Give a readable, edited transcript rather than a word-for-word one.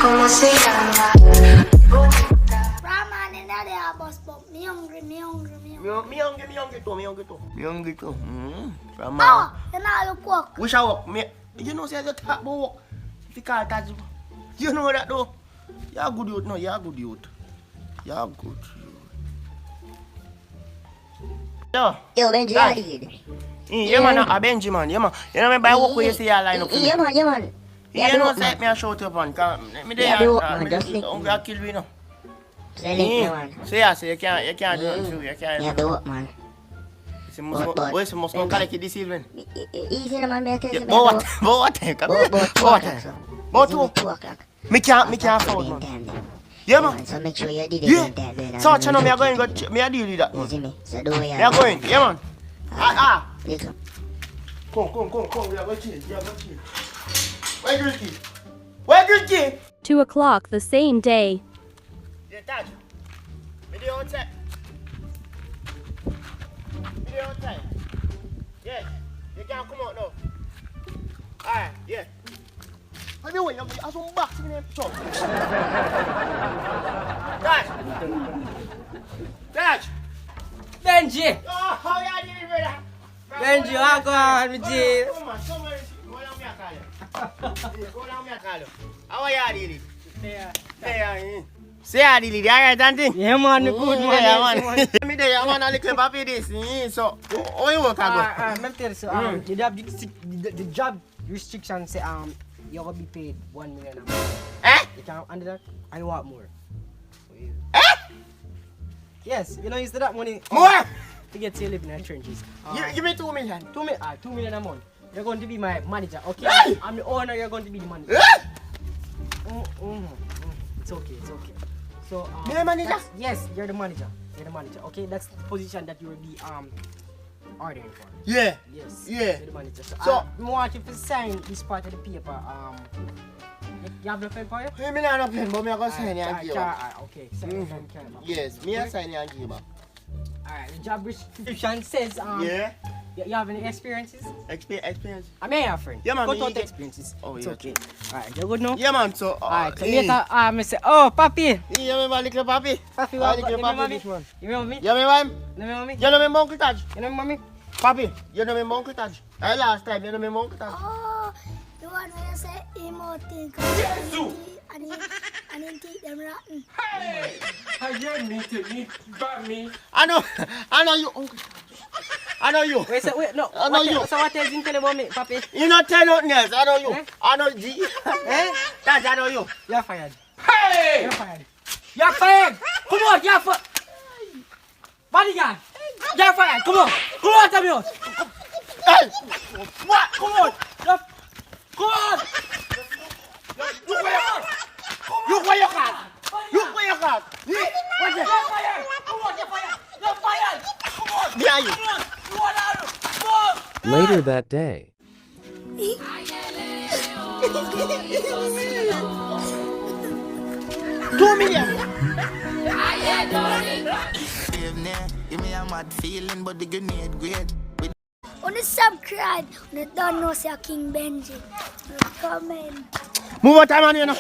¿Cómo se llama? Raman, and now they are boss, but me hungry. Me hungry too. From Oh, you know look work. wish I walk. You know, say you talk about walk. If you can't touch, you know that though. You're good youth, no. You're good youth. Yo, Benji, I did. yeah, man, a Benji, man. Yeah, man. You know me by walk where you see your line up. Yeah, man. You know, say me a shout up on. Me there, Uncle kill me now. Man. Say ya, say you can't do it too. You can't. Yeah, do it, man. Where's the most collect this evening? Easy, man. About 2 o'clock. Me can't afford, man. Yeah, man. So make sure you did it. Yeah. So, you know, me a going go. Me a deal with that. You see me? So do it. Me a going. Yeah, man. Little. Come. We are going to chill. Where good kid? 2 o'clock the same day. Yeah, Dad. Me dey outside. Yeah. You can't come out now. Alright, yeah. Have you wait? I'm some box in there. Dad. Benji! Oh, how you doing, brother? Benji, how go on, me G? Come on, go down me a call you. Go down me a call you. How are you doing? Yeah. Say how you doing? Alright, Auntie? Yeah, man, good man. Yeah, man. Me there, man, a little papi this. So, how you work, Let me tell you, so, the job restriction say, you're gonna be paid 1 million a month. You can't under that? I want more. Yes, you know, instead of that money. More? To get you living in the trenches. Give me 2 million. 2 million a month. You're going to be my manager, okay? Hey! I'm the owner, you're going to be the manager. It's okay. So, Me the manager? Yes, you're the manager. Okay, that's the position that you will be ordering for. Yeah. Yes. Yeah. You're the manager. So, I want you to sign this part of the paper. You have the pen for you? Me not have pen, but me a go sign and give you. Okay, sign Yes, me a sign and give you. Alright, the job description says Yeah. you have any experiences? Experience. I may have friend. Yeah, man, Cut me out get- experiences. Oh, It's yeah. okay. Alright, you good now? Yeah, man. So, Alright, so later I say, oh, papi. You remember little papi? Papi, Ah, what? little You remember papi me? this one. You remember me? You remember him? You remember me? You remember Uncle Taj? You remember me? Papi, you remember Uncle Taj? Last time, you remember Uncle Taj? Oh, the one where you say emoting. I didn't take them rotten. I know you. I know you. Wait, no. I know you. So what else you tell about me, papi? You not tell nothing else. I know you. Eh? I know G. Taj, I know you. You're fired. Hey! You're fired. Come on, you're fired. Bodyguard. You're fired. Come on. Come on, tell me out. Hey! What? Come on. Come on. Look where you are. Look where you are. Look where you are. What's You're that? fired. Come on, you're fired. You're fired. Come on. Behind you. Come on. You want out. Come on. Later that day. 2 million. Give me a mad feeling, but the grenade great. On the subscribe, on the don't know say King Benji. Comment. Move on, time on you now.